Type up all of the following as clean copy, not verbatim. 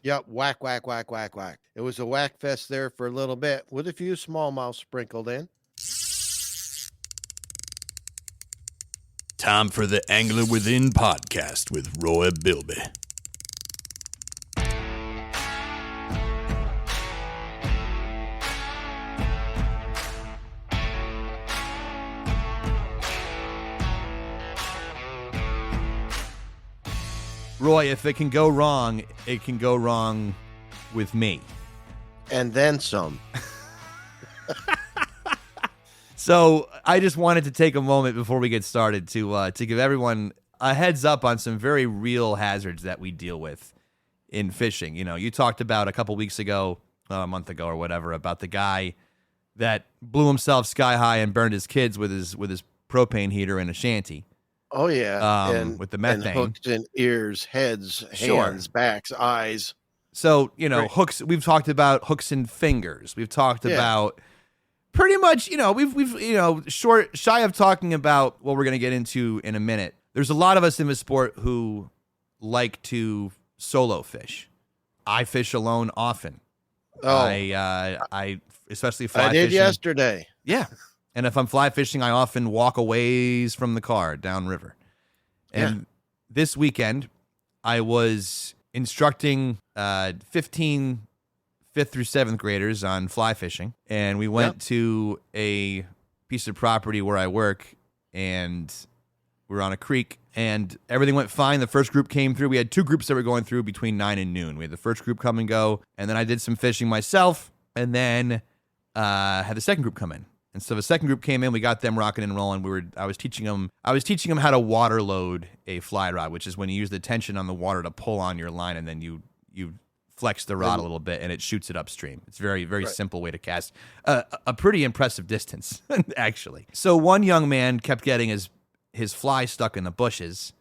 Yep, whack, whack, whack, whack, whack. It was a whack fest there for a little bit with a few smallmouth sprinkled in. Time for the Angler Within podcast with Roy Bilby. Roy, if it can go wrong, it can go wrong with me. And then some. So I just wanted to take a moment before we get started to give everyone a heads up on some very real hazards that we deal with in fishing. You know, you talked about a couple weeks ago, a month ago or whatever, about the guy that blew himself sky high and burned his kids with his propane heater in a shanty. Oh, yeah. With the methane. And hooks in ears, heads, Sure. hands, backs, eyes. So, you know, Right. hooks, we've talked about hooks and fingers. We've talked about pretty much, you know, we've shy of talking about what we're going to get into in a minute. There's a lot of us in the sport who like to solo fish. I fish alone often. Oh, I especially fly I did fishing. yesterday. Yeah. And if I'm fly fishing, I often walk a ways from the car downriver. And this weekend, I was instructing 15 5th through 7th graders on fly fishing. And we went to a piece of property where I work, and we were on a creek, and everything went fine. The first group came through. We had two groups that were going through between 9 and noon. We had the first group come and go, and then I did some fishing myself, and then had the second group come in. And so the second group came in, we got them rocking and rolling. I was teaching them how to water load a fly rod, which is when you use the tension on the water to pull on your line, and then you flex the rod a little bit and it shoots it upstream. It's very, very simple way to cast a pretty impressive distance, actually. So one young man kept getting his fly stuck in the bushes.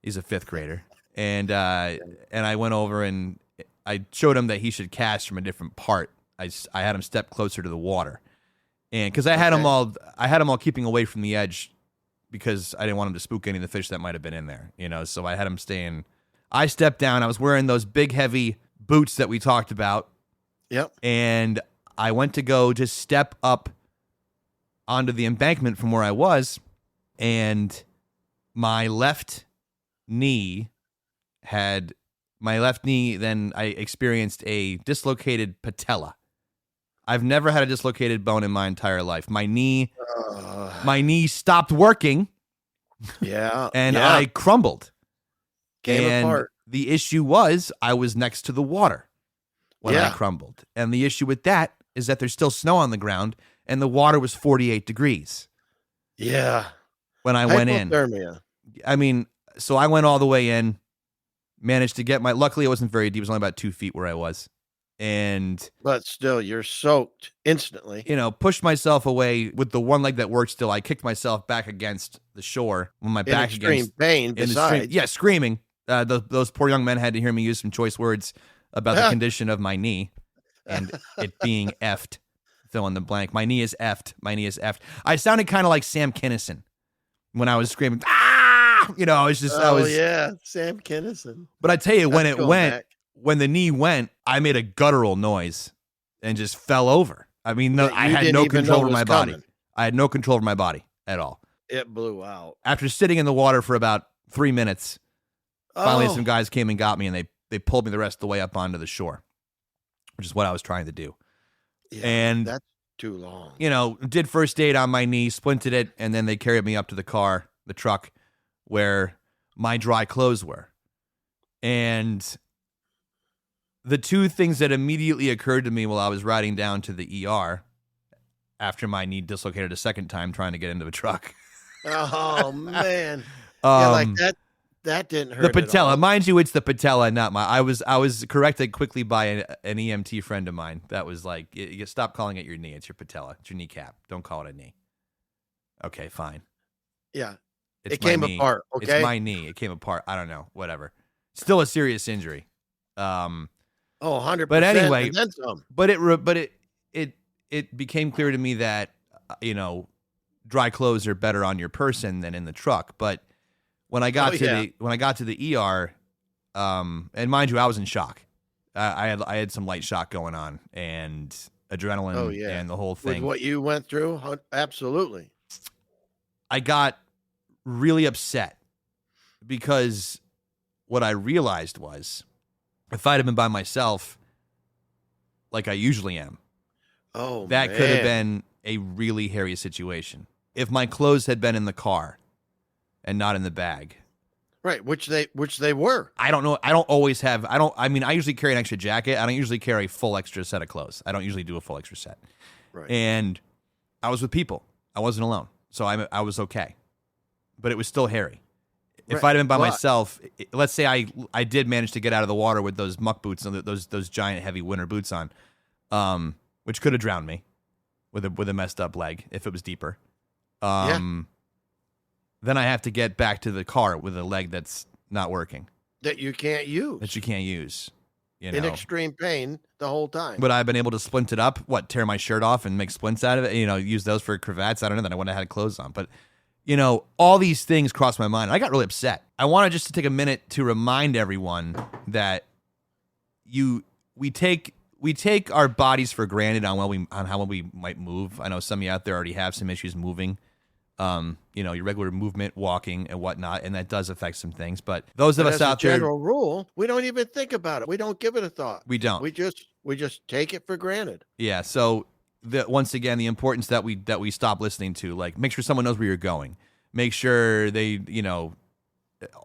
He's a 5th grader. And I went over and I showed him that he should cast from a different part. I had him step closer to the water. And because I had them all keeping away from the edge because I didn't want him to spook any of the fish that might have been in there, you know. So I had him staying. I stepped down. I was wearing those big, heavy boots that we talked about. Yep. And I went to go just step up onto the embankment from where I was, and my left knee. Then I experienced a dislocated patella. I've never had a dislocated bone in my entire life. My knee stopped working. Yeah. And I crumbled. Came apart. The issue was I was next to the water when I crumbled. And the issue with that is that there's still snow on the ground and the water was 48 degrees. Yeah. When I went in. Hypothermia. I mean, so I went all the way in, managed to get luckily it wasn't very deep. It was only about 2 feet where I was. But still, you're soaked instantly. You know, pushed myself away with the one leg that worked still. I kicked myself back against the shore with my back against pain. Besides, screaming. Those poor young men had to hear me use some choice words about the condition of my knee and it being effed. Fill in the blank. My knee is effed. My knee is effed. I sounded kind of like Sam Kinison when I was screaming. Ah! You know, I was Sam Kinison. But I tell you, when the knee went, I made a guttural noise and just fell over. I mean, I had no control over my body. I had no control over my body at all. It blew out. After sitting in the water for about 3 minutes, finally some guys came and got me, and they pulled me the rest of the way up onto the shore, which is what I was trying to do. Yeah, and that's too long. You know, did first aid on my knee, splinted it, and then they carried me up to the truck, where my dry clothes were. And the two things that immediately occurred to me while I was riding down to the ER after my knee dislocated a second time trying to get into the truck. Oh, man. Like that didn't hurt. The patella. Mind you, it's the patella, not my. I was corrected quickly by an EMT friend of mine. That was like, you stop calling it your knee. It's your patella. It's your kneecap. Don't call it a knee. Okay, fine. Yeah. It came apart. Okay. It's my knee. It came apart. I don't know. Whatever. Still a serious injury. 100%. But anyway, and then some. But it became clear to me that you know, dry clothes are better on your person than in the truck. But when I got to the ER, and mind you, I was in shock. I had some light shock going on and Oh adrenaline yeah. and the whole With thing. what you went through, absolutely. I got really upset because what I realized was if I'd have been by myself, like I usually am, Oh that could have man. been a really hairy situation. If my clothes had been in the car and not in the bag, Right, which they were. I don't know. I don't always have. I usually carry an extra jacket. I don't usually carry a full extra set of clothes. I don't usually do a full extra set. Right. And I was with people. I wasn't alone, so I was okay. But it was still hairy. If Right. I'd been by But myself, let's say I did manage to get out of the water with those muck boots and those giant heavy winter boots on, which could have drowned me with a messed up leg if it was deeper. Then I have to get back to the car with a leg that's not working, that you can't use. that you can't use. You In know, extreme pain the whole time. but I've been able to splint it up, tear my shirt off and make splints out of it, use those for cravats. I don't know, then I wouldn't have had clothes on. But, all these things crossed my mind. I got really upset. I wanted just to take a minute to remind everyone that we take our bodies for granted on how well we might move. I know some of you out there already have some issues moving, your regular movement, walking and whatnot, and that does affect some things. But those of But us as a out there, general rule, we don't even think about it. We don't give it a thought. we don't. We just take it for granted. Yeah. So once again, the importance that we stop listening to, like, make sure someone knows where you're going. Make sure they,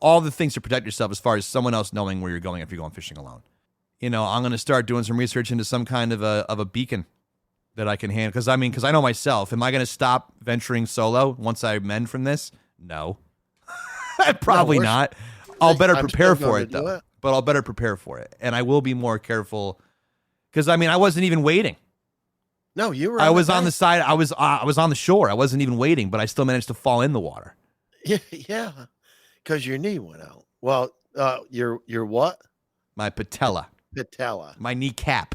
all the things to protect yourself as far as someone else knowing where you're going if you're going fishing alone. I'm going to start doing some research into some kind of a beacon that I can handle. Because I know myself. Am I going to stop venturing solo once I mend from this? No, probably not. I'll better I'm prepare still for gonna it do though. it. But I'll better prepare for it, and I will be more careful. Because I wasn't even waiting. No, you were. I was on the bank. side. I was on the shore. I wasn't even waiting, but I still managed to fall in the water. Yeah, because your knee went out. Well, your what? My patella, Patella. my kneecap,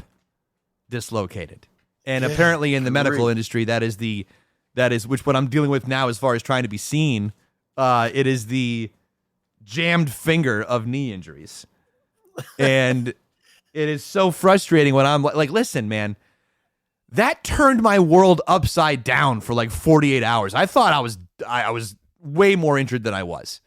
dislocated. And Good apparently, in the medical grief. industry, that is which what I'm dealing with now, as far as trying to be seen. It is the jammed finger of knee injuries, and it is so frustrating when I'm like, listen, man. That turned my world upside down for like 48 hours. I thought I was way more injured than I was.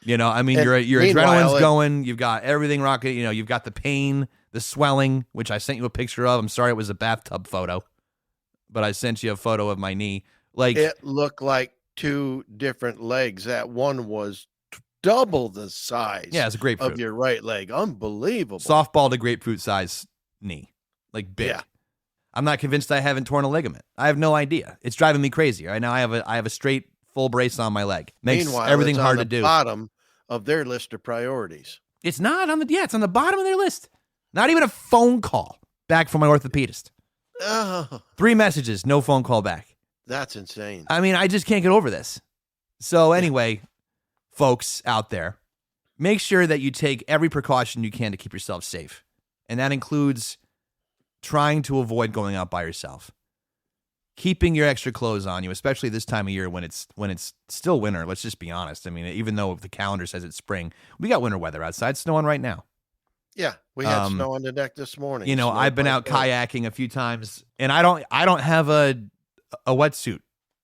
Your And adrenaline's meanwhile, going. You've got everything rocking. You've got the pain, the swelling, which I sent you a picture of. I'm sorry it was a bathtub photo, but I sent you a photo of my knee. Like, it looked like two different legs. That one was double the size. yeah, it's a grapefruit. Of your right leg. Unbelievable. Softball to grapefruit size knee, like big. Yeah. I'm not convinced I haven't torn a ligament. I have no idea. It's driving me crazy. Right now, I have a straight full brace on my leg. Makes Meanwhile, everything it's hard on to the do. bottom of their list of priorities. It's not on the it's on the bottom of their list. Not even a phone call back from my orthopedist. Oh, 3 messages, no phone call back. that's insane. I just can't get over this. So anyway, folks out there, make sure that you take every precaution you can to keep yourself safe. And that includes trying to avoid going out by yourself. Keeping your extra clothes on you, especially this time of year when it's still winter. Let's just be honest. Even though the calendar says it's spring, we got winter weather outside. It's snowing right now. Yeah, we had snow on the deck this morning. I've been out kayaking a few times, and I don't have a wetsuit.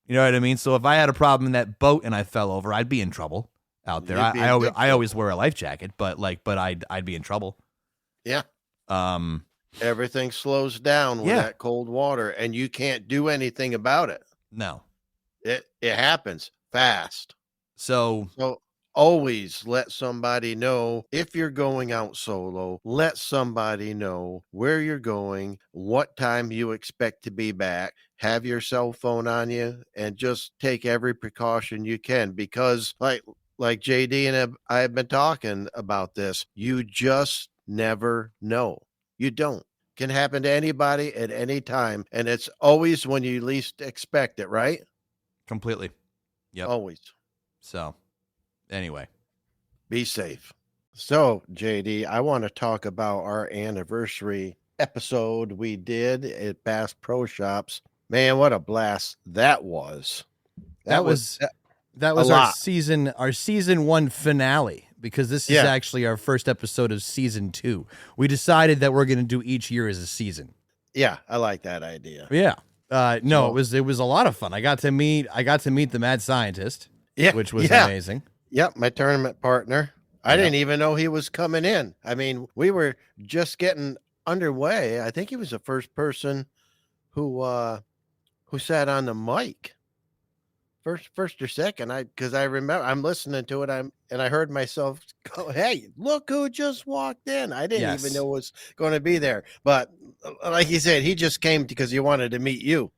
You know what I mean? So if I had a problem in that boat and I fell over, I'd be in trouble out there. You'd be in big I always wear a life jacket, but I'd be in trouble. Yeah. Um, Everything slows down with that cold water, and you can't do anything about it. No. It happens fast. So always let somebody know if you're going out solo. Let somebody know where you're going, what time you expect to be back. Have your cell phone on you, and just take every precaution you can, because like JD and I have been talking about this, you just never know. You don't. Can happen to anybody at any time, and it's always when you least expect it, right? completely. Yep. Always. So anyway, Be safe. So, JD, I want to talk about our anniversary episode we did at Bass Pro Shops. Man, what a blast that was. that was a our lot. season 1 finale. because this is Yeah, actually our first episode of season 2. We decided that we're going to do each year as a season. yeah, I like that idea. Yeah. No, So it was a lot of fun. I got to meet the mad scientist, yeah, which was yeah, amazing. yep, my tournament partner. I Yeah. didn't even know he was coming in. I mean, we were just getting underway. I think he was the first person who uh who sat on the mic. First or second. Because I remember I'm listening to it. I heard myself go, "Hey, look who just walked in." I didn't even Yes. know was going to be there. But like you said, he just came because he wanted to meet you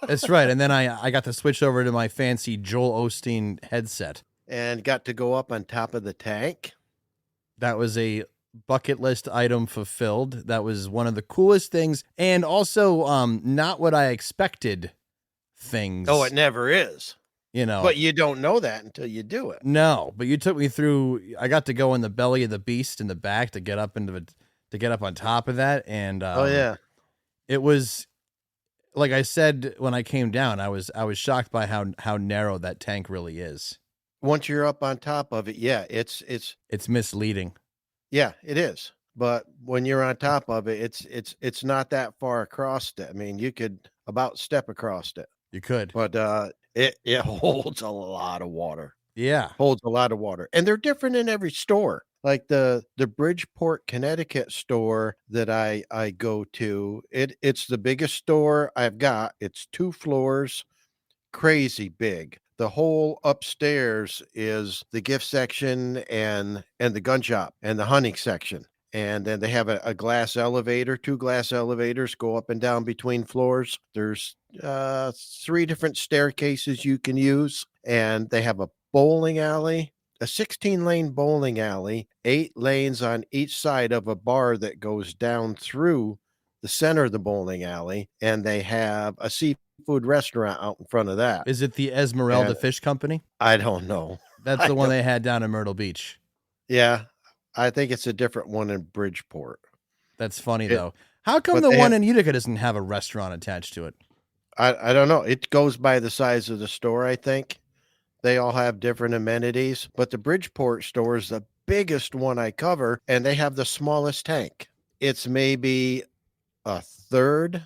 That's right. And then I got to switch over to my fancy Joel Osteen headset. and got to go up on top of the tank. That was a bucket list item fulfilled. That was one of the coolest things, and also not what I expected Oh, things, it never is. you know. But you don't know that until you do it. No, but you took me through. I got to go in the belly of the beast in the back to get up to get up on top of that, and Oh yeah. it was like I said when I came down. I was shocked by how narrow that tank really is. Once you're up on top of it, yeah, It's misleading. yeah, it is. But when you're on top of it, it's not that far across it. I mean, you could about step across it. You could, But it holds a lot of water. yeah. Holds a lot of water. And they're different in every store. Like the Bridgeport, Connecticut store that I go to, it's the biggest store I've got. It's 2 floors, crazy big. The whole upstairs is the gift section and the gun shop and the hunting section. And then they have a glass elevator, 2 glass elevators go up and down between floors. There's 3 different staircases you can use, and they have a bowling alley, a 16-lane bowling alley, 8 lanes on each side of a bar that goes down through the center of the bowling alley, and they have a seafood restaurant out in front of that. Is it the Esmeralda And Fish Company? I don't know. That's I the one don't they had down in Myrtle Beach. Yeah, I think it's a different one in Bridgeport. That's funny It though. How come but the they one have in Utica doesn't have a restaurant attached to it? I don't know. It goes by the size of the store, I think. They all have different amenities, but the Bridgeport store is the biggest one I cover, and they have the smallest tank. It's maybe a third,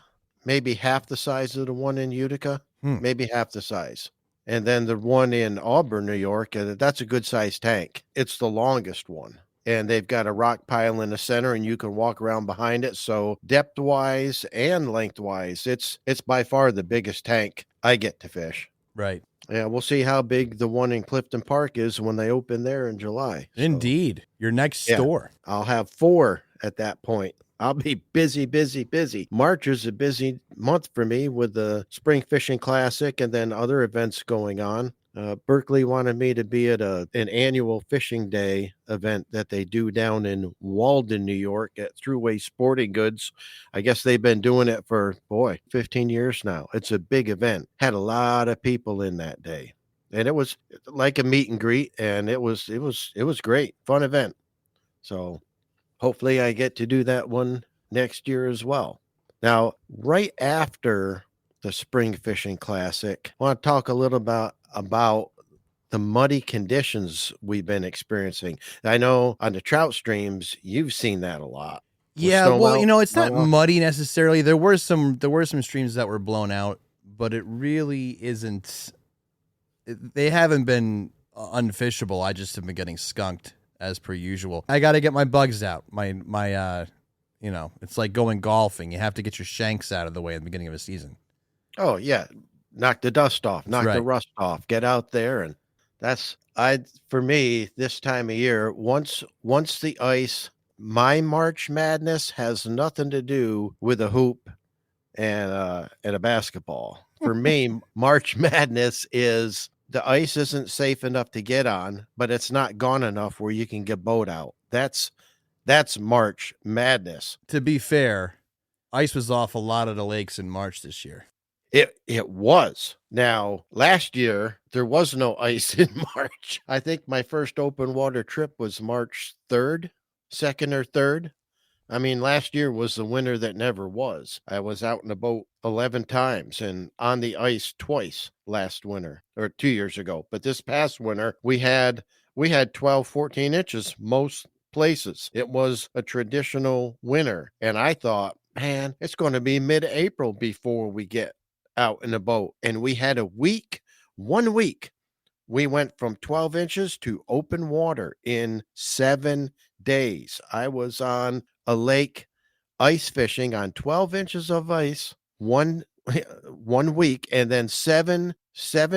maybe half the size of the one in Utica, Hmm. maybe half the size. And then the one in Auburn, New York, that's a good sized tank. It's the longest one. And they've got a rock pile in the center, and you can walk around behind it. So depth wise and lengthwise, it's by far the biggest tank I get to fish. Right. Yeah, we'll see how big the one in Clifton Park is when they open there in July. So, Indeed. Your next yeah, store. I'll have 4 at that point. I'll be busy, busy, busy. March is a busy month for me with the Spring Fishing Classic and then other events going on. Berkeley wanted me to be at an annual fishing day event that they do down in Walden, New York at Thruway Sporting Goods. I guess they've been doing it for, 15 years now. It's a big event. Had a lot of people in that day. And it was like a meet and greet, and it was great. Fun event. So hopefully I get to do that one next year as well. Now, right after the Spring Fishing Classic, I want to talk a little about the muddy conditions we've been experiencing. I know on the trout streams, you've seen that a lot with Yeah, well, snowmelt. it's not muddy necessarily. There were some streams that were blown out, but it really isn't. They haven't been unfishable. I just have been getting skunked as per usual. I got to get my bugs out. It's like going golfing. You have to get your shanks out of the way at the beginning of a season. Oh yeah, knock the dust off, knock the right. rust off, get out there, and for me this time of year. Once the ice, my March Madness has nothing to do with a hoop and a basketball. For me, March Madness is the ice isn't safe enough to get on, but it's not gone enough where you can get boat out. That's March Madness. To be fair, ice was off a lot of the lakes in March this year. It was. Now, last year there was no ice in March. I think my first open water trip was March 3rd, 2nd or 3rd. I mean, last year was the winter that never was. I was out in a boat 11 times and on the ice twice last winter or 2 years ago. But this past winter, we had we had 12, 14 inches most places. It was a traditional winter. And I thought, man, it's going to be mid-April before we get out in the boat. And we had a week, 1 week. We went from 12 inches to open water in 7 days. I was on a lake ice fishing on 12 inches of ice one 1 week, and then seven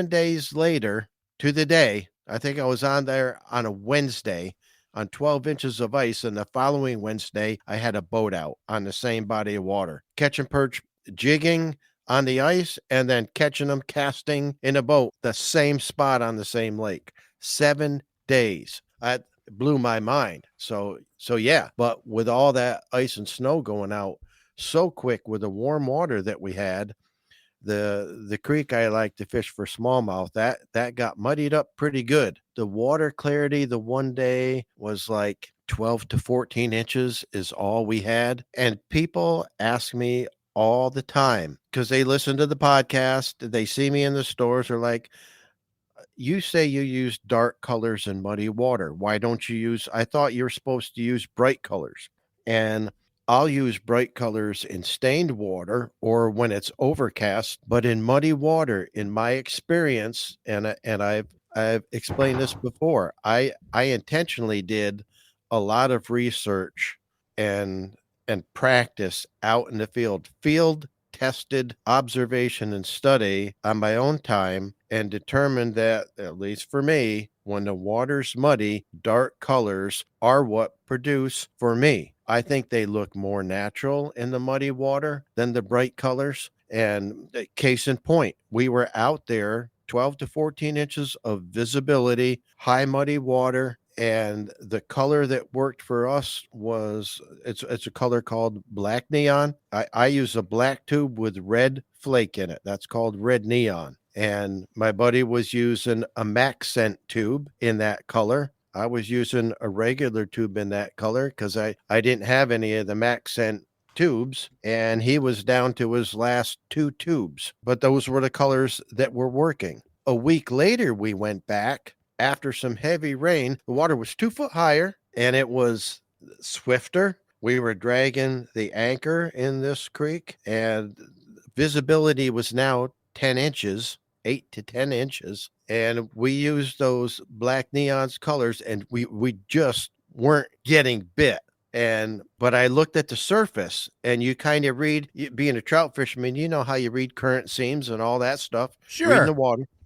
days later to the day, I think I was on there on a Wednesday on 12 inches of ice, and the following Wednesday I had a boat out on the same body of water, catching perch, jigging on the ice, and then catching them casting in a boat, the same spot on the same lake. 7 days. That blew my mind. So yeah, but with all that ice and snow going out so quick with the warm water that we had, the creek I like to fish for smallmouth, that got muddied up pretty good. The water clarity the one day was like 12 to 14 inches is all we had. And people ask me all the time because they listen to the podcast, they see me in the stores, are like, you say you use dark colors in muddy water. Why don't you use, I thought you were supposed to use bright colors. And I'll use bright colors in stained water or when it's overcast, but in muddy water, in my experience, and I've explained this before, I intentionally did a lot of research and practice out in the field tested observation and study on my own time and determined that, at least for me, when the water's muddy, dark colors are what produce for me. I think they look more natural in the muddy water than the bright colors. And case in point, we were out there 12 to 14 inches of visibility, high muddy water, and the color that worked for us was it's a color called black neon. I use a black tube with red flake in it. That's called red neon. And my buddy was using a Maxcent tube in that color. I was using a regular tube in that color because I didn't have any of the Maxcent tubes, and he was down to his last two tubes. But those were the colors that were working. A week later, we went back after some heavy rain. The water was 2 foot higher and it was swifter. We were dragging the anchor in this creek, and visibility was now 10 inches, 8 to 10 inches. And we used those black neons colors, and we just weren't getting bit. But I looked at the surface, and you kind of read, being a trout fisherman, you know how you read current seams and all that stuff. Sure.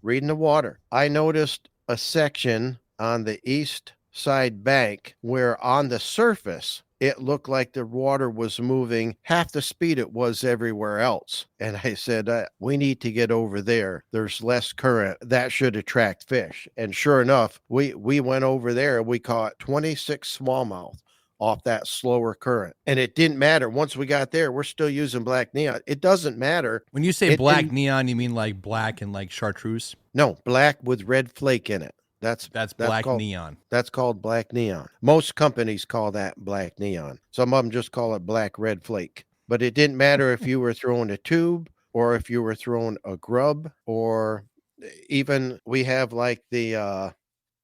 Reading the water. I noticed a section on the east side bank where on the surface it looked like the water was moving half the speed it was everywhere else. And I said, we need to get over there. There's less current. That should attract fish. And sure enough, we went over there. We caught 26 smallmouth off that slower current. And it didn't matter. Once we got there, we're still using black neon. It doesn't matter. When you say black neon, you mean like black and like chartreuse? No, black with red flake in it. That's black called, neon. That's called black neon. Most companies call that black neon. Some of them just call it black red flake. But it didn't matter if you were throwing a tube or if you were throwing a grub, or even we have like the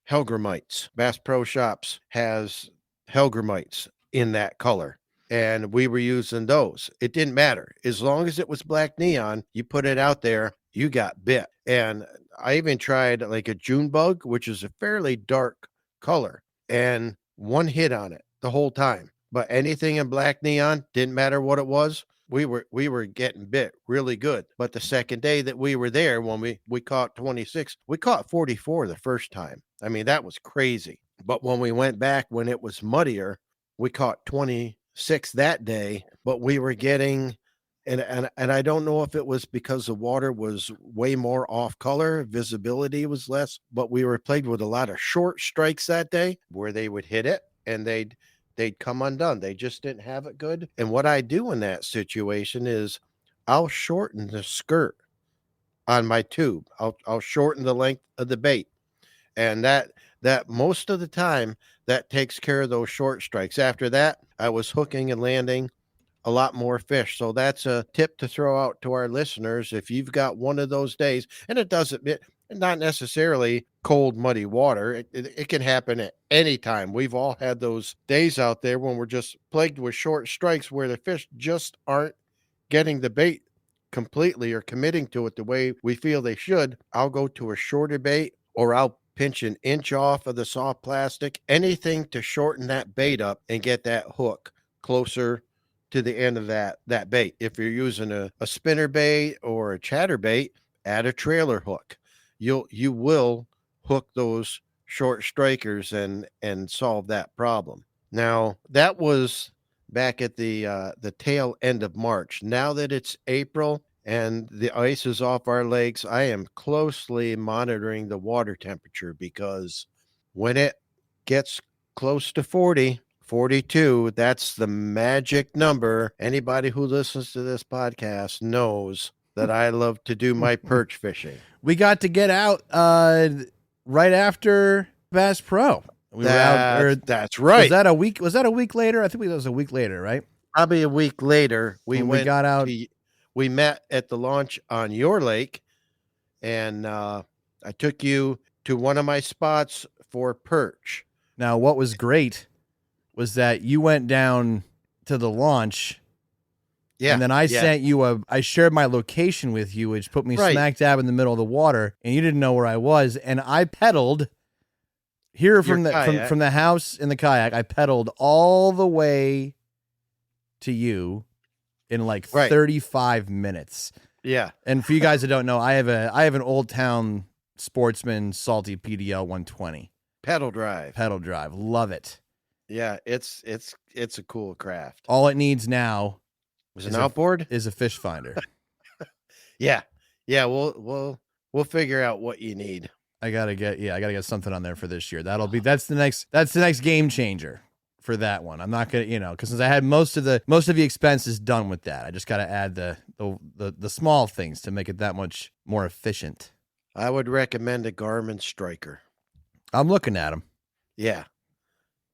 Helgramites. Bass Pro Shops has Helgramites in that color. And we were using those. It didn't matter. As long as it was black neon, you put it out there, you got bit. And I even tried like a June bug, which is a fairly dark color, and one hit on it the whole time. But anything in black neon, didn't matter what it was, we were getting bit really good. But the second day that we were there, when we caught 26, we caught 44 the first time. I mean, that was crazy. But when we went back when it was muddier, we caught 26 that day, but we were getting, and I don't know if it was because the water was way more off color, visibility was less, but we were plagued with a lot of short strikes that day where they would hit it and they'd come undone. They just didn't have it good. And what I do in that situation is I'll shorten the skirt on my tube. I'll shorten the length of the bait. And that most of the time that takes care of those short strikes. After that, I was hooking and landing a lot more fish. So that's a tip to throw out to our listeners. If you've got one of those days, and it doesn't, not necessarily cold, muddy water. It can happen at any time. We've all had those days out there when we're just plagued with short strikes where the fish just aren't getting the bait completely or committing to it the way we feel they should. I'll go to a shorter bait, or I'll pinch an inch off of the soft plastic, anything to shorten that bait up and get that hook closer to the end of that bait. If you're using a spinner bait or a chatter bait, add a trailer hook. You will hook those short strikers and solve that problem. Now, that was back at the tail end of March. Now that it's April and the ice is off our lakes, I am closely monitoring the water temperature, because when it gets close to 40, 42, that's the magic number. Anybody who listens to this podcast knows that I love to do my perch fishing. We got to get out right after Bass Pro. We were out. That's right. Was that a week? Was that a week later? I think it was a week later, right? Probably a week later. We got out. We met at the launch on your lake, and I took you to one of my spots for perch. Now, what was great was that you went down to the launch. Yeah. And then I sent you I shared my location with you, which put me smack dab in the middle of the water, and you didn't know where I was. And I pedaled here from the house in the kayak. I pedaled all the way to you in like 35 minutes. Yeah. And for you guys that don't know, I have an Old Town Sportsman Salty PDL 120 pedal drive. Love it. Yeah, it's a cool craft. All it needs now is an outboard, is a fish finder. Yeah. We'll figure out what you need. I gotta get something on there for this year. That's the next game changer for that one. I'm not gonna, because since I had most of the expenses done with that, I just gotta add the small things to make it that much more efficient. I would recommend a Garmin Striker. I'm looking at them. Yeah,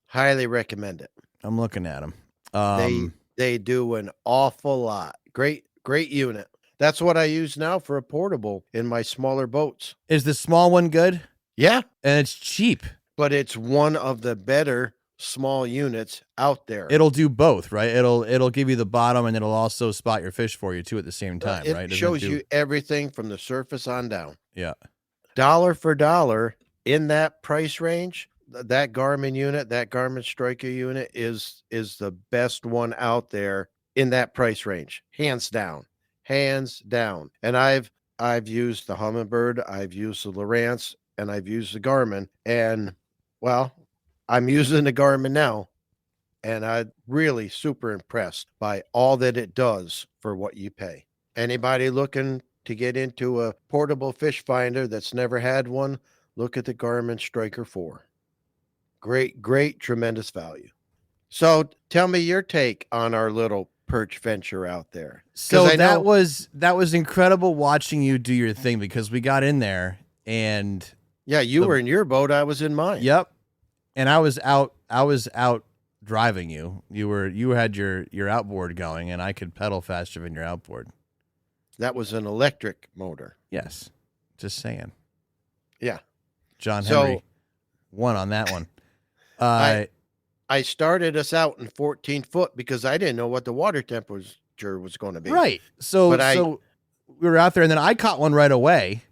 highly recommend it. I'm looking at them. They do an awful lot. Great unit. That's what I use now for a portable in my smaller boats. Is the small one good? Yeah. And it's cheap. But it's one of the better small units out there. It'll do both, right? It'll give you the bottom, and it'll also spot your fish for you too at the same time, right? It shows you everything from the surface on down. Yeah. Dollar for dollar in that price range, that Garmin unit, that Garmin Striker unit is the best one out there in that price range, hands down. And I've used the Humminbird, I've used the Lowrance, and I've used the Garmin, and well, I'm using the Garmin now, and I'm really super impressed by all that it does for what you pay. Anybody looking to get into a portable fish finder that's never had one, look at the Garmin Striker 4. Great, tremendous value. So tell me your take on our little perch venture out there. So that was incredible watching you do your thing, because we got in there and you were in your boat, I was in mine. Yep. And I was out driving you. You had your outboard going, and I could pedal faster than your outboard. That was an electric motor. Yes. Just saying. Yeah. John Henry won on that one. I started us out in 14 foot because I didn't know what the water temperature was going to be. Right. So we were out there, and then I caught one right away,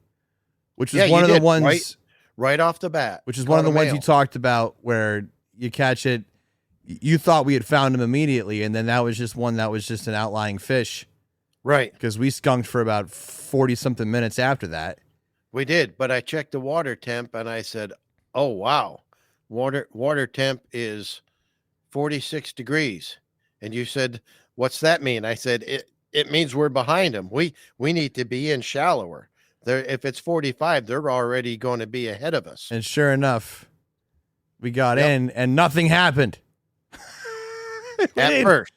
which was one of the ones right off the bat. Which is one of the ones you talked about where you catch it. You thought we had found him immediately, and then that was just one that was just an outlying fish. Right. Because we skunked for about 40-something minutes after that. We did, but I checked the water temp, and I said, oh, wow. Water temp is 46 degrees. And you said, what's that mean? I said, it means we're behind them. We need to be in shallower. If it's 45, they're already going to be ahead of us. And sure enough, we got in and nothing happened. At first.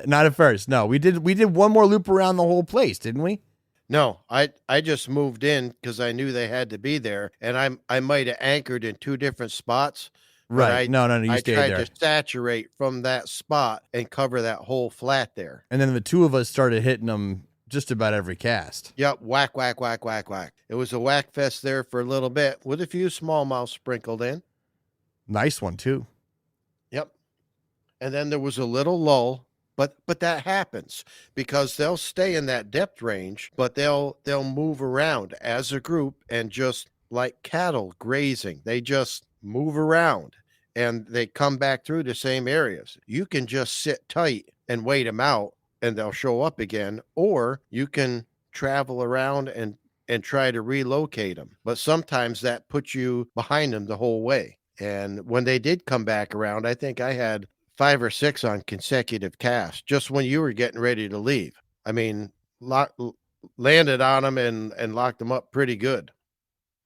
Not at first. No, we did one more loop around the whole place, didn't we? No, I just moved in because I knew they had to be there, and I might have anchored in two different spots. Right. No, you stayed there. I tried to saturate from that spot and cover that whole flat there. And then the two of us started hitting them just about every cast. Yep, whack, whack, whack, whack, whack. It was a whack fest there for a little bit with a few smallmouth sprinkled in. Nice one too. Yep. And then there was a little lull, but that happens because they'll stay in that depth range, but they'll move around as a group and just like cattle grazing. They just move around and they come back through the same areas. You can just sit tight and wait them out and they'll show up again, or you can travel around and try to relocate them. But sometimes that puts you behind them the whole way. And when they did come back around, I think I had 5 or 6 on consecutive casts just when you were getting ready to leave. I mean, landed on them and locked them up pretty good.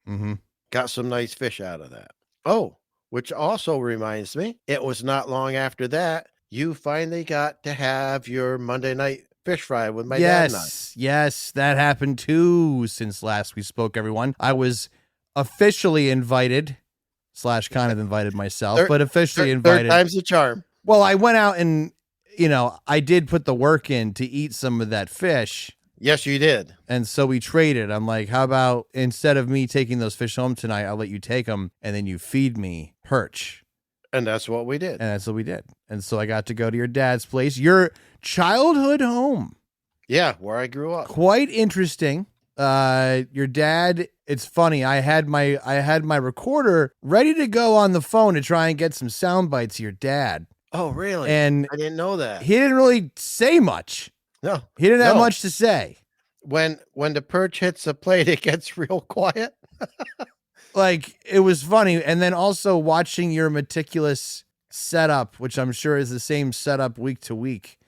Mm-hmm. Got some nice fish out of that. Oh, which also reminds me, it was not long after that you finally got to have your Monday night fish fry with my dad and I. Yes, that happened too since last we spoke, everyone. I was officially invited / kind of invited myself, but officially invited. Third time's the charm. Well, I went out and, I did put the work in to eat some of that fish. Yes, you did. And so we traded. I'm like, how about instead of me taking those fish home tonight, I'll let you take them and then you feed me perch. And that's what we did. And that's what we did. And so I got to go to your dad's place, your childhood home. Yeah, where I grew up. Quite interesting. Your dad, it's funny. I had my recorder ready to go on the phone to try and get some sound bites of your dad. Oh, really? And I didn't know that. He didn't really say much. No. He didn't have much to say. When the perch hits the plate, it gets real quiet. Like, it was funny. And then also watching your meticulous setup, which I'm sure is the same setup week to week.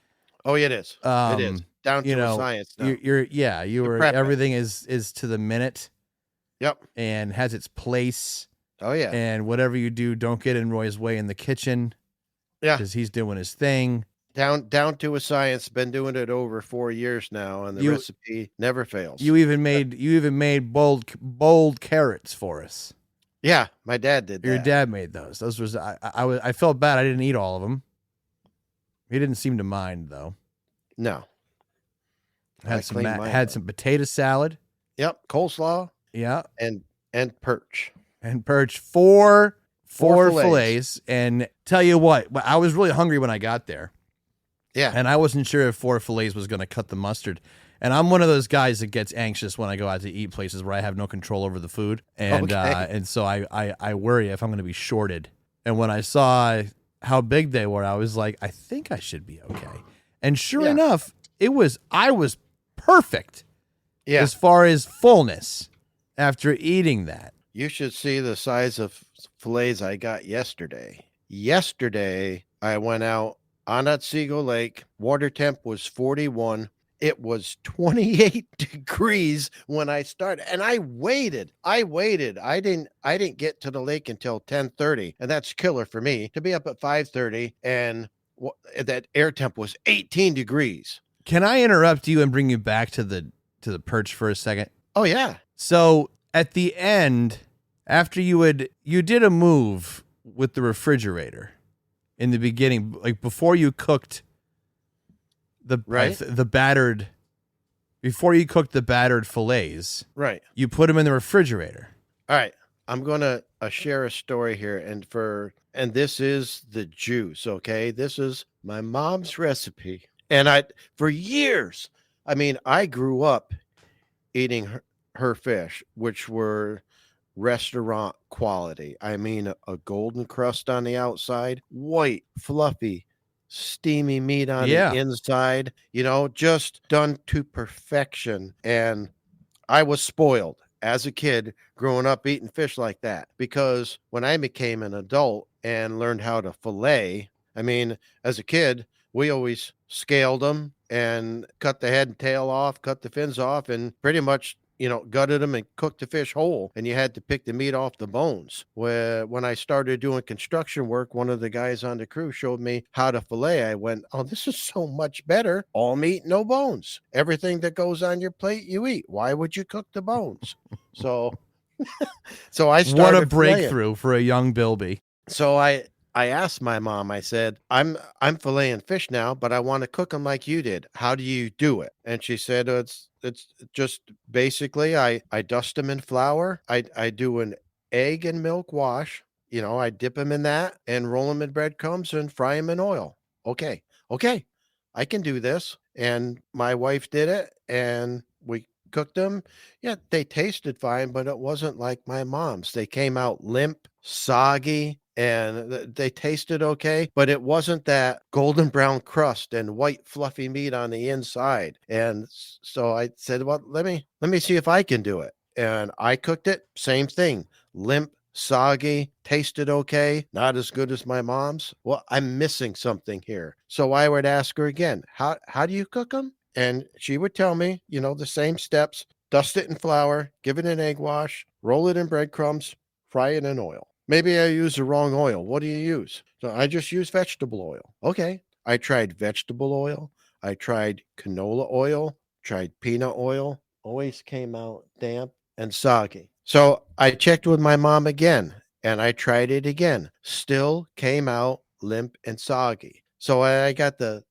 Oh, it is. It is. Down to a science now. Everything is to the minute. Yep. And has its place. Oh, yeah. And whatever you do, don't get in Roy's way in the kitchen. Yeah. Because he's doing his thing. Down to a science. Been doing it over 4 years now, and the recipe never fails. You even made bold carrots for us. Yeah, my dad did that. Your dad made those. Those was I felt bad I didn't eat all of them. He didn't seem to mind though. No. Had some potato salad. Yep, coleslaw. Yeah, and perch. And perch four fillets. And tell you what, I was really hungry when I got there. Yeah. And I wasn't sure if 4 fillets was going to cut the mustard. And I'm one of those guys that gets anxious when I go out to eat places where I have no control over the food. And and so I worry if I'm going to be shorted. And when I saw how big they were, I was like, I think I should be okay. And sure enough, I was perfect as far as fullness after eating that. You should see the size of fillets I got yesterday. Yesterday, I went out on Otsego Lake. Water temp was 41. It was 28 degrees when I started, and I waited. I didn't get to the lake until 10:30, and that's killer for me to be up at 5:30, and that air temp was 18 degrees. Can I interrupt you and bring you back to the perch for a second? Oh yeah. So at the end, after you did a move with the refrigerator in the beginning, like before you cooked the battered fillets, right? You put them in the refrigerator. All right, I'm gonna share a story here, and this is the juice. Okay, this is my mom's recipe, and for years, I grew up eating her fish, which were restaurant quality. A golden crust on the outside, white, fluffy, steamy meat on the inside, just done to perfection. And I was spoiled as a kid growing up eating fish like that, because when I became an adult and learned how to fillet, as a kid, we always scaled them and cut the head and tail off, cut the fins off, and pretty much gutted them and cooked the fish whole, and you had to pick the meat off the bones. When I started doing construction work, one of the guys on the crew showed me how to fillet. I went, oh, this is so much better. All meat, no bones. Everything that goes on your plate, you eat. Why would you cook the bones? So I started What a breakthrough for a young Bilby. So I I asked my mom, I said, I'm filleting fish now, but I want to cook them like you did. How do you do it? And she said, it's just basically I dust them in flour. I do an egg and milk wash. I dip them in that and roll them in breadcrumbs and fry them in oil. Okay. Okay. I can do this. And my wife did it and we cooked them. Yeah, they tasted fine, but it wasn't like my mom's. They came out limp, soggy, and they tasted okay, but it wasn't that golden brown crust and white fluffy meat on the inside. And so I said, "Well, let me see if I can do it." And I cooked it, same thing, limp, soggy, tasted okay, not as good as my mom's. Well, I'm missing something here. So I would ask her again, how do you cook them? And she would tell me, the same steps: dust it in flour, give it an egg wash, roll it in breadcrumbs, fry it in oil. Maybe I use the wrong oil. What do you use? So I just use vegetable oil. Okay. I tried vegetable oil. I tried canola oil, tried peanut oil. Always came out damp and soggy. So I checked with my mom again and I tried it again. Still came out limp and soggy. So I got the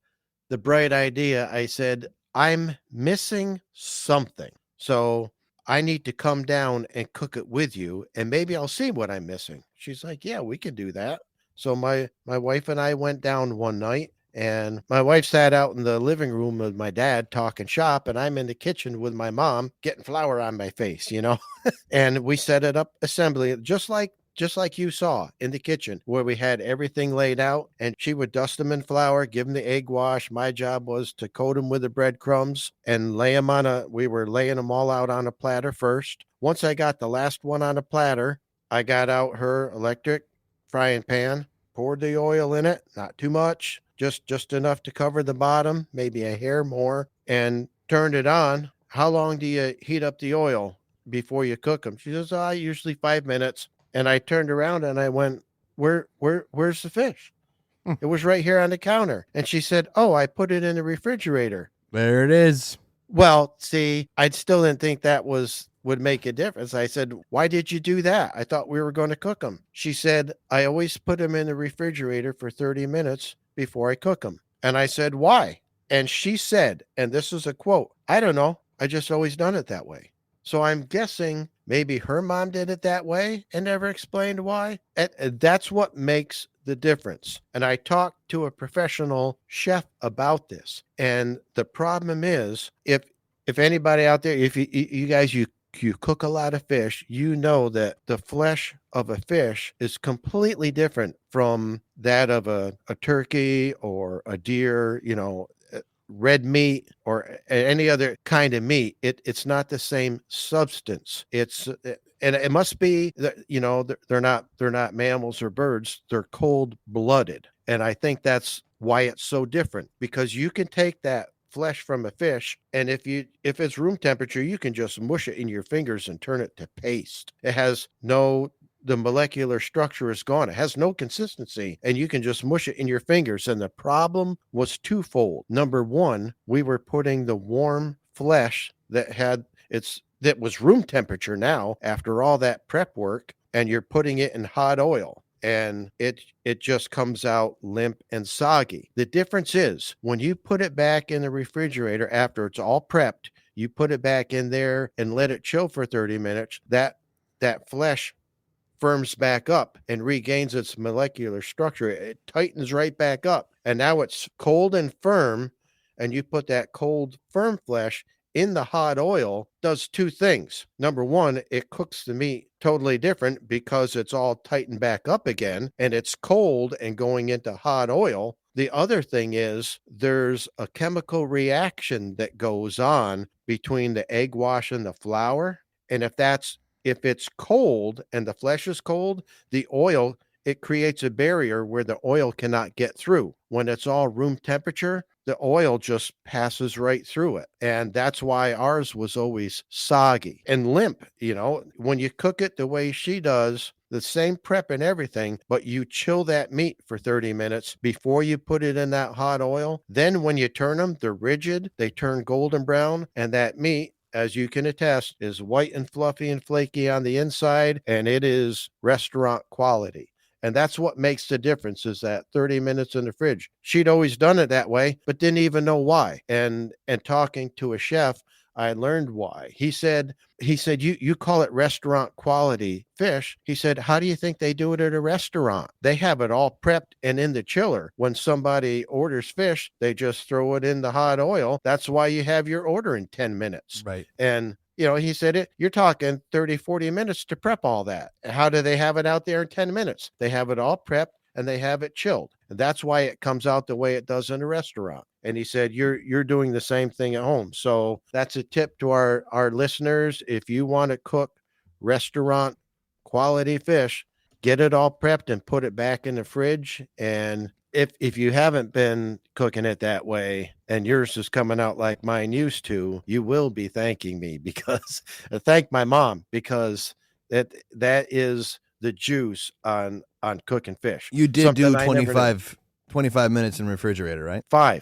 bright idea. I said, I'm missing something. So I need to come down and cook it with you and maybe I'll see what I'm missing. She's like, yeah, we can do that. So my wife and I went down one night and my wife sat out in the living room with my dad talking shop and I'm in the kitchen with my mom getting flour on my face. And we set it up assembly just like you saw in the kitchen where we had everything laid out and she would dust them in flour, give them the egg wash. My job was to coat them with the breadcrumbs and we were laying them all out on a platter first. Once I got the last one on a platter, I got out her electric frying pan, poured the oil in it, not too much, just enough to cover the bottom, maybe a hair more, and turned it on. How long do you heat up the oil before you cook them? She says, usually 5 minutes. And I turned around and I went, where's the fish? It was right here on the counter. And she said, oh, I put it in the refrigerator. There it is. Well, see, I still didn't think would make a difference. I said, why did you do that? I thought we were going to cook them. She said, I always put them in the refrigerator for 30 minutes before I cook them. And I said, why? And she said, and this is a quote, I don't know. I just always done it that way. So I'm guessing maybe her mom did it that way and never explained why. And that's what makes the difference. And I talked to a professional chef about this. And the problem is if anybody out there, if you guys you cook a lot of fish, you know that the flesh of a fish is completely different from that of a turkey or a deer, red meat or any other kind of meat. It's not the same substance. And it must be that they're not mammals or birds. They're cold blooded, and I think that's why it's so different, because you can take that flesh from a fish and if it's room temperature, you can just mush it in your fingers and turn it to paste. It has no the molecular structure is gone. It has no consistency, and you can just mush it in your fingers. And the problem was twofold. Number one, we were putting the warm flesh that was room temperature now after all that prep work, and you're putting it in hot oil. And it just comes out limp and soggy. The difference is when you put it back in the refrigerator after it's all prepped, you put it back in there and let it chill for 30 minutes. That flesh firms back up and regains its molecular structure. It tightens right back up. And now it's cold and firm. And you put that cold, firm flesh in the hot oil, does two things. Number one, it cooks the meat totally different because it's all tightened back up again and it's cold and going into hot oil. The other thing is there's a chemical reaction that goes on between the egg wash and the flour. And if it's cold and the flesh is cold, the oil, it creates a barrier where the oil cannot get through. When it's all room temperature, the oil just passes right through it. And that's why ours was always soggy and limp. When you cook it the way she does, the same prep and everything, but you chill that meat for 30 minutes before you put it in that hot oil. Then when you turn them, they're rigid, they turn golden brown, and that meat, as you can attest, is white and fluffy and flaky on the inside, and it is restaurant quality. And that's what makes the difference is that 30 minutes in the fridge. She'd always done it that way, but didn't even know why. And talking to a chef, I learned why. He said, you call it restaurant quality fish. He said, how do you think they do it at a restaurant? They have it all prepped and in the chiller. When somebody orders fish, they just throw it in the hot oil. That's why you have your order in 10 minutes. Right. And he said you're talking 30, 40 minutes to prep all that. How do they have it out there in 10 minutes? They have it all prepped and they have it chilled. And that's why it comes out the way it does in a restaurant. And he said, you're doing the same thing at home. So that's a tip to our listeners. If you want to cook restaurant quality fish, get it all prepped and put it back in the fridge. And if you haven't been cooking it that way and yours is coming out like mine used to, you will be thanking me because thank my mom, because that is the juice on cooking fish. You did Something do I never knew. 25 minutes in refrigerator, right? 30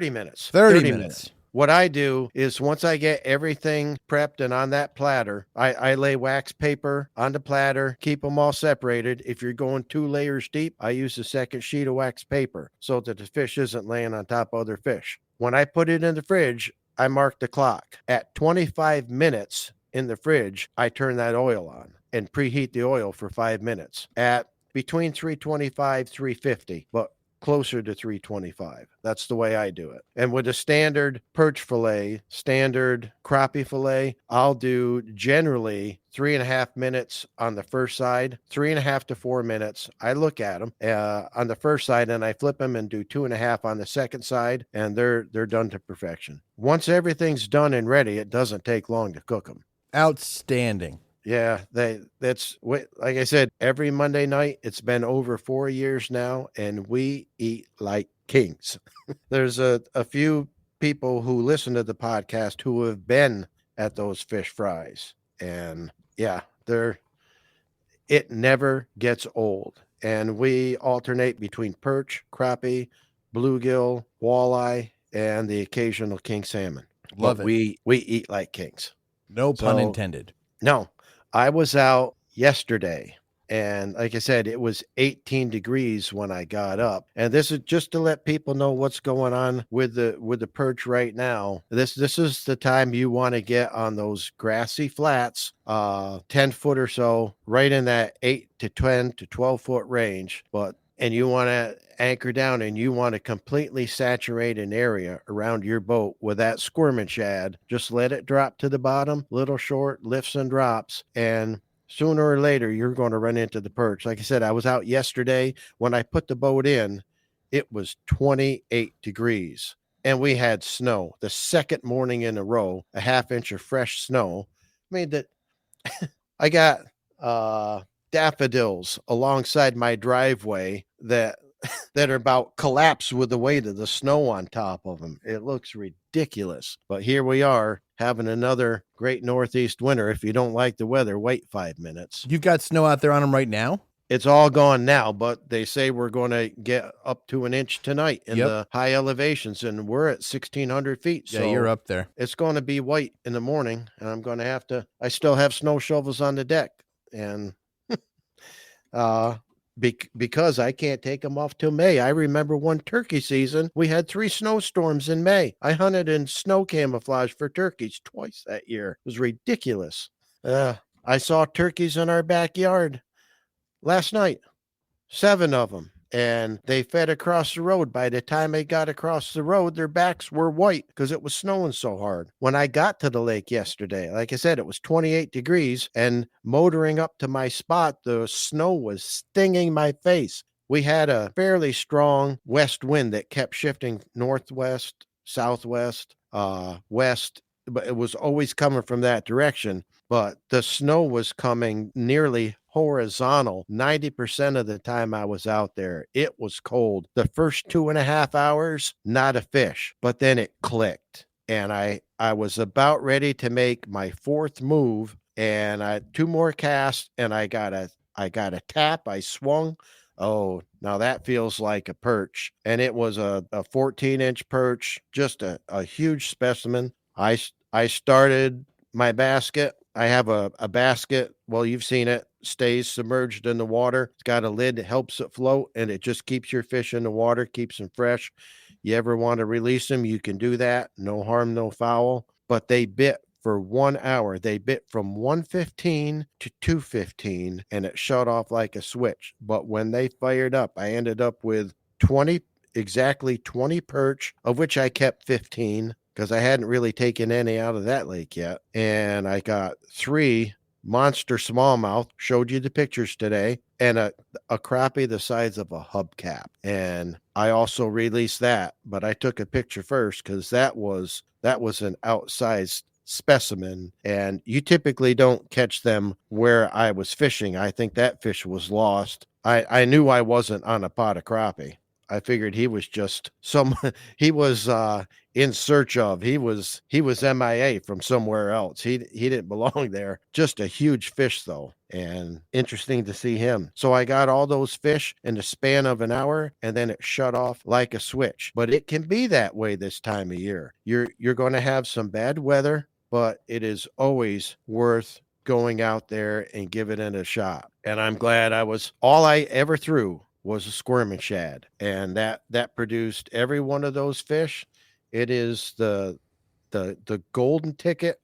minutes. 30 minutes. What I do is once I get everything prepped and on that platter, I lay wax paper on the platter, keep them all separated. If you're going 2 layers deep, I use the second sheet of wax paper so that the fish isn't laying on top of other fish. When I put it in the fridge, I mark the clock. At 25 minutes in the fridge, I turn that oil on and preheat the oil for 5 minutes at between 325, 350, but closer to 325. That's the way I do it. And with a standard perch fillet, standard crappie fillet, I'll do generally 3.5 minutes on the first side, 3.5 to 4 minutes. I look at them on the first side and I flip them and do 2.5 on the second side, and they're done to perfection. Once everything's done and ready, it doesn't take long to cook them. Outstanding. Yeah, that's like I said, every Monday night. It's been over 4 years now, and we eat like kings. There's a few people who listen to the podcast who have been at those fish fries, and yeah, it never gets old. And we alternate between perch, crappie, bluegill, walleye, and the occasional king salmon. Love But it. we eat like kings. No pun So- intended. No, I was out yesterday, and like I said, it was 18 degrees when I got up. And this is just to let people know what's going on with the perch right now. This is the time you want to get on those grassy flats, 10 foot or so, right in that 8 to 10 to 12 foot range. And you want to anchor down and you want to completely saturate an area around your boat with that squirming shad. Just let it drop to the bottom, little short lifts and drops. And sooner or later, you're going to run into the perch. Like I said, I was out yesterday. When I put the boat in, it was 28 degrees. And we had snow the second morning in a row, a half inch of fresh snow. I mean, that I got daffodils alongside my driveway that are about collapsed with the weight of the snow on top of them. It looks ridiculous. But here we are having another great northeast winter. If you don't like the weather, wait 5 minutes. You've got snow out there on them right now? It's all gone now, but they say we're going to get up to an inch tonight in the high elevations, and we're at 1,600 feet. Yeah, so you're up there. It's going to be white in the morning, and I'm going to I still have snow shovels on the deck, and because I can't take them off till May. I remember one turkey season, we had 3 snowstorms in May. I hunted in snow camouflage for turkeys twice that year. It was ridiculous. I saw turkeys in our backyard last night, 7 of them, and they fed across the road. By the time they got across the road, their backs were white because it was snowing so hard. When I got to the lake yesterday, like I said, it was 28 degrees, and motoring up to my spot, the snow was stinging my face. We had a fairly strong west wind that kept shifting northwest, southwest, west, but it was always coming from that direction. But the snow was coming nearly horizontal 90% of the time I was out there. It was cold. The first 2.5 hours, not a fish, but then it clicked. And I was about ready to make my 4th move, and I had 2 more casts, and I got a tap. I swung. Oh, now that feels like a perch. And it was a 14-inch perch, just a huge specimen. I started my basket. I have a basket. Well, you've seen it. stays submerged in the water. It's got a lid that helps it float, and it just keeps your fish in the water, keeps them fresh. You ever want to release them, you can do that. No harm, no foul. But they bit for 1 hour. They bit from 1:15 to 2:15, and it shut off like a switch. But when they fired up, I ended up with exactly 20 perch, of which I kept 15 because I hadn't really taken any out of that lake yet. And I got 3 monster smallmouth, showed you the pictures today, and a crappie the size of a hubcap. And I also released that, but I took a picture first because that was an outsized specimen, and you typically don't catch them where I was fishing. I think that fish was lost. I knew I wasn't on a pot of crappie. I figured he was just he was in search of, he was MIA from somewhere else. He didn't belong there. Just a huge fish though, and interesting to see him. So I got all those fish in the span of an hour, and then it shut off like a switch. But it can be that way this time of year. You're going to have some bad weather, but it is always worth going out there and giving it a shot. And I'm glad all I ever threw was a squirming shad, and that produced every one of those fish. It is the golden ticket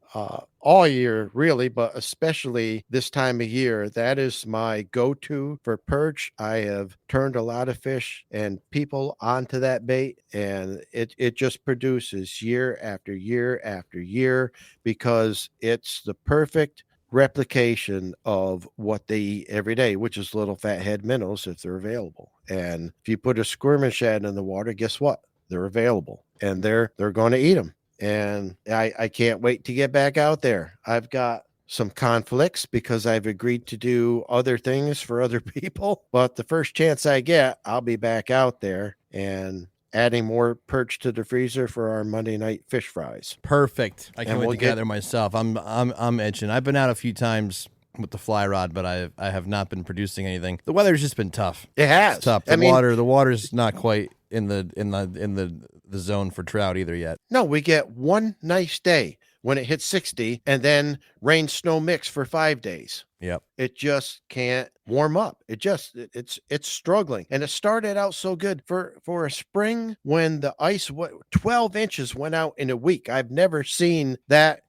all year, really, but especially this time of year. That is my go-to for perch. I have turned a lot of fish and people onto that bait, and it just produces year after year after year because it's the perfect replication of what they eat every day, which is little fathead minnows if they're available. And if you put a squirming shad in the water, guess what? They're available, and they're going to eat them. And I can't wait to get back out there. I've got some conflicts because I've agreed to do other things for other people, but the first chance I get, I'll be back out there and adding more perch to the freezer for our Monday night fish fries. Perfect. I can't wait to get there myself. I'm itching. I've been out a few times with the fly rod, but I have not been producing anything. The weather's just been tough. It has. It's tough. The water's not quite in the zone for trout either yet. No, we get one nice day when it hits 60, and then rain snow mix for 5 days. Yep. It just can't warm up. It's struggling. And it started out so good for a spring when the ice 12 inches went out in a week. I've never seen that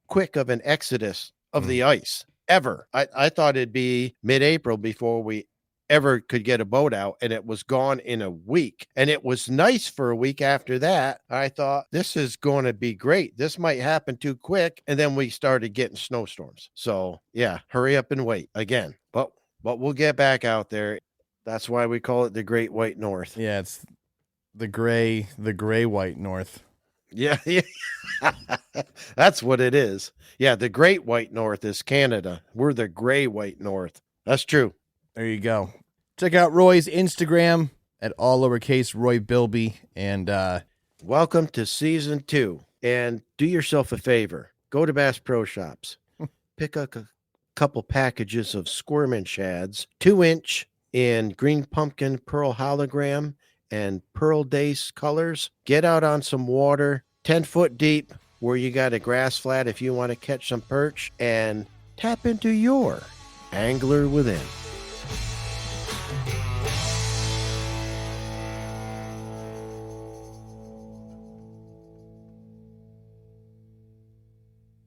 quick of an exodus of the ice ever. I thought it'd be mid-April before we ever could get a boat out, and it was gone in a week. And it was nice for a week after that. I thought, this is going to be great. This might happen too quick. And then we started getting snowstorms. So yeah, hurry up and wait again. But we'll get back out there. That's why we call it the Great White North. Yeah, it's the gray white north. Yeah. That's what it is. Yeah, the Great White North is Canada. We're the Gray White North. That's true. There you go. Check out Roy's Instagram at all lowercase Roy Bilby. And welcome to season 2. And do yourself a favor. Go to Bass Pro Shops. Pick up a couple packages of squirming shads, 2-inch in green pumpkin pearl hologram and pearl dace colors. Get out on some water, 10 foot deep, where you got a grass flat if you want to catch some perch, and tap into your angler within.